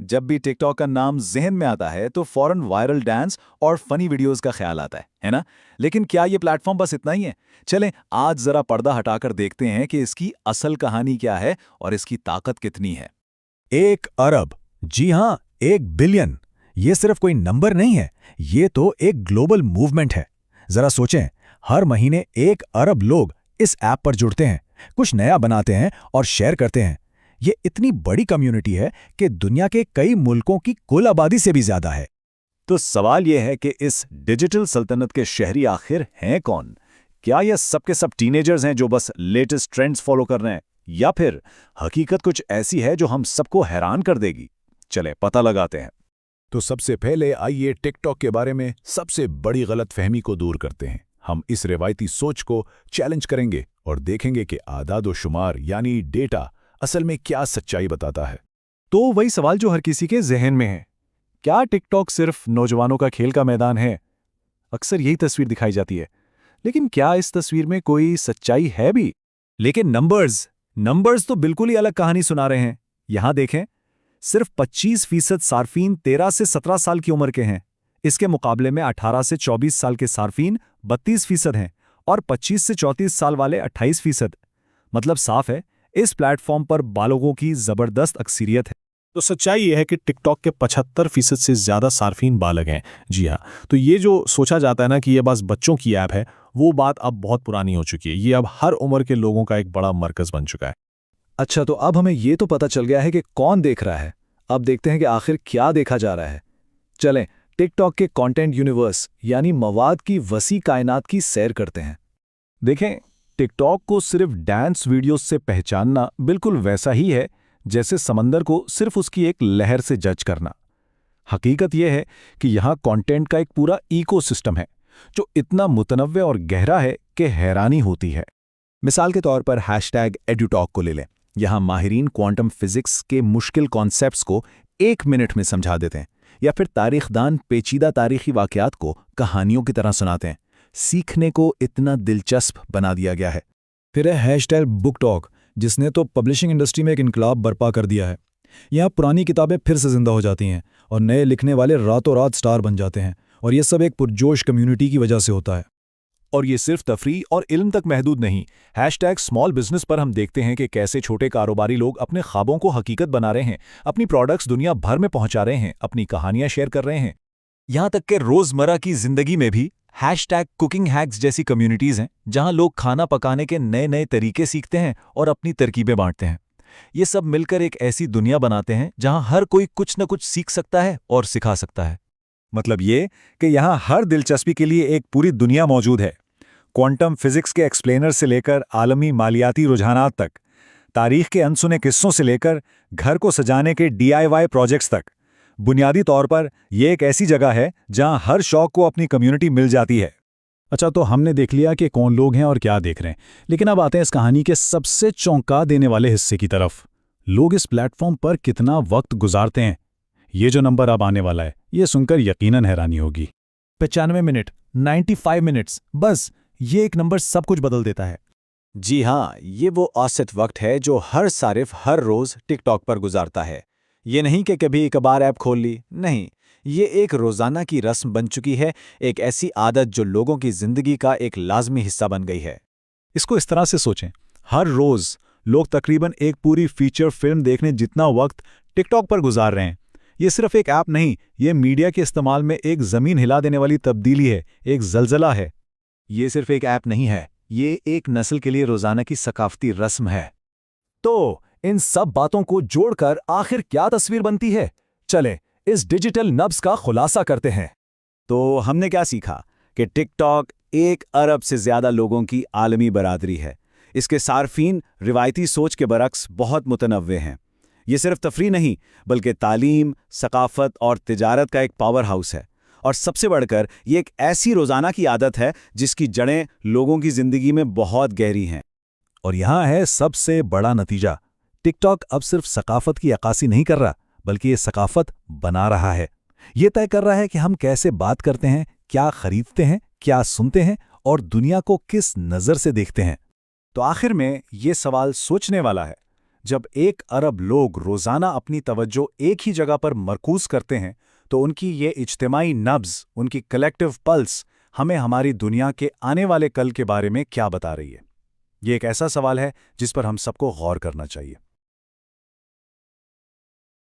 जब भी टिकटॉक का नाम ज़हन में आता है तो फौरन वायरल डांस और फनी वीडियोस का ख्याल आता है ना? लेकिन क्या ये प्लेटफॉर्म बस इतना ही है? चलें आज ज़रा पर्दा हटाकर देखते हैं कि इसकी असल कहानी क्या है और इसकी ताकत कितनी है। 1 अरब, जी हाँ, 1 बिलियन। ये सिर्फ कोई नंबर नहीं है, ये तो एक ग्लोबल मूवमेंट है। जरा सोचें, हर महीने 1 अरब लोग इस ऐप पर जुड़ते हैं, कुछ नया बनाते हैं और शेयर करते हैं। ये इतनी बड़ी कम्युनिटी है कि दुनिया के कई मुल्कों की कुल आबादी से भी ज्यादा है। तो सवाल यह है कि इस डिजिटल सल्तनत के शहरी आखिर हैं कौन? क्या ये सब के सब टीनेजर्स हैं जो बस लेटेस्ट ट्रेंड्स फॉलो कर रहे हैं, या फिर हकीकत कुछ ऐसी है जो हम सबको हैरान कर देगी? चले पता लगाते हैं। तो सबसे पहले आइए टिकटॉक के बारे में सबसे बड़ी गलतफहमी को दूर करते हैं। हम इस रिवायती सोच को चैलेंज करेंगे और देखेंगे कि आदाद-ओ-शुमार यानी डेटा असल में क्या सच्चाई बताता है। तो वही सवाल जो हर किसी के जहन में है, क्या टिकटॉक सिर्फ नौजवानों का खेल का मैदान है? अक्सर यही तस्वीर दिखाई जाती है, लेकिन क्या इस तस्वीर में कोई सच्चाई है भी? लेकिन नंबर्स तो बिल्कुल ही अलग कहानी सुना रहे हैं। यहां देखें, सिर्फ 25% सार्फिन 13 से 17 साल की उम्र के हैं। इसके मुकाबले में 18 से 24 साल के सार्फिन 32% हैं और 25 से 34 साल वाले 28%। मतलब साफ है, इस प्लेटफॉर्म पर बालोगों की जबरदस्त अक्सरियत है। तो सच्चाई यह है कि टिकटॉक के 75% से ज़्यादा सार्फिन बालग हैं। जी हाँ, तो ये जो सोचा जाता है ना कि ये बस बच्चों की ऐप है, वो बात अब बहुत पुरानी हो चुकी है। ये अब हर उम्र के लोगों का एक बड़ा मरकज़ बन चुका है। अच्छा, तो अब हमें ये तो पता चल गया है कि कौन देख रहा है। अब देखते हैं कि आखिर क्या देखा जा रहा है। चलें टिकटॉक के कंटेंट यूनिवर्स यानी मवाद की वसी कायनात की सैर करते हैं। देखें, टिकटॉक को सिर्फ डांस वीडियोस से पहचानना बिल्कुल वैसा ही है जैसे समंदर को सिर्फ उसकी एक लहर से जज करना। हकीकत यह है कि यहाँ कंटेंट का एक पूरा इकोसिस्टम है जो इतना मुतनव्वे और गहरा है कि हैरानी होती है। मिसाल के तौर पर #एडुटॉक को ले लें। यहाँ माहिरीन क्वांटम फिजिक्स के मुश्किल कॉन्सेप्ट्स को 1 मिनट में समझा देते हैं, या फिर तारीखदान पेचीदा तारीखी वाक़यात को कहानियों की तरह सुनाते हैं। सीखने को इतना दिलचस्प बना दिया गया है। फिर है #बुकटॉक, जिसने तो पब्लिशिंग इंडस्ट्री में एक इनकलाब बर्पा कर दिया है। यहाँ पुरानी किताबें फिर से जिंदा हो जाती हैं और नए लिखने वाले रातों रात स्टार बन जाते हैं, और ये सब एक पुरजोश कम्युनिटी की वजह से होता है। और ये सिर्फ तफरीह और इल्म तक महदूद नहीं। #स्मॉल बिजनेस पर हम देखते हैं कि कैसे छोटे कारोबारी लोग अपने ख्वाबों को हकीकत बना रहे हैं, अपनी प्रोडक्ट्स दुनिया भर में पहुंचा रहे हैं, अपनी कहानियां शेयर कर रहे हैं। यहाँ तक कि रोजमर्रा की जिंदगी में भी कुकिंग हैक्स जैसी कम्युनिटीज हैं जहां लोग खाना पकाने के नए नए तरीके सीखते हैं और अपनी तरकीबें बांटते हैं। ये सब मिलकर एक ऐसी दुनिया बनाते हैं जहां हर कोई कुछ न कुछ सीख सकता है और सिखा सकता है। मतलब ये कि यहाँ हर दिलचस्पी के लिए एक पूरी दुनिया मौजूद है। क्वांटम फिजिक्स के एक्सप्लेनर से लेकर आलमी मालियाती रुझानात तक, तारीख के अनसुने किस्सों से लेकर घर को सजाने के DIY प्रोजेक्ट्स तक। बुनियादी तौर पर यह एक ऐसी जगह है जहां हर शौक को अपनी कम्युनिटी मिल जाती है। अच्छा, तो हमने देख लिया कि कौन लोग हैं और क्या देख रहे हैं, लेकिन अब आते हैं इस कहानी के सबसे चौंका देने वाले हिस्से की तरफ। लोग इस प्लेटफॉर्म पर कितना वक्त गुजारते हैं। ये जो नंबर अब आने वाला है, ये सुनकर यकीनन हैरानी होगी। 95 मिनट, 95 मिनट्स, बस ये एक नंबर सब कुछ बदल देता है। जी हाँ, ये वो औसत वक्त है जो हर सारिफ हर रोज टिकटॉक पर गुजारता है। ये नहीं कि कभी एक बार ऐप खोल ली, नहीं, ये एक रोजाना की रस्म बन चुकी है, एक ऐसी आदत जो लोगों की जिंदगी का एक लाजमी हिस्सा बन गई है। इसको इस तरह से सोचें, हर रोज लोग तकरीबन एक पूरी फीचर फिल्म देखने जितना वक्त टिकटॉक पर गुजार रहे हैं। ये सिर्फ एक ऐप नहीं, ये मीडिया के इस्तेमाल में एक जमीन हिला देने वाली तब्दीली है, एक जलजला है। ये सिर्फ एक ऐप नहीं है, ये एक नस्ल के लिए रोजाना की सकाफती रस्म है। तो इन सब बातों को जोड़कर आखिर क्या तस्वीर बनती है? चलें इस डिजिटल नब्ज का खुलासा करते हैं। तो हमने क्या सीखा कि टिकटॉक 1 अरब से ज्यादा लोगों की आलमी बरादरी है। इसके सार्फिन रिवायती सोच के बरक्स बहुत मुतनव्वे हैं। ये सिर्फ तफरीह नहीं, बल्कि तालीम, सकाफत और तिजारत का एक पावर हाउस है। और सबसे बढ़कर ये एक ऐसी रोज़ाना की आदत है जिसकी जड़ें लोगों की ज़िंदगी में बहुत गहरी हैं। और यहाँ है सबसे बड़ा नतीजा। टिकटॉक अब सिर्फ सकाफत की अक्कासी नहीं कर रहा, बल्कि ये सकाफत बना रहा है। ये तय कर रहा है कि हम कैसे बात करते हैं, क्या खरीदते हैं, क्या सुनते हैं और दुनिया को किस नज़र से देखते हैं। तो आखिर में ये सवाल सोचने वाला है, जब 1 अरब लोग रोज़ाना अपनी तवज्जो एक ही जगह पर मरकूज़ करते हैं तो उनकी ये इज्तिमाई नब्ज़, उनकी कलेक्टिव पल्स हमें हमारी दुनिया के आने वाले कल के बारे में क्या बता रही है? ये एक ऐसा सवाल है जिस पर हम सबको गौर करना चाहिए।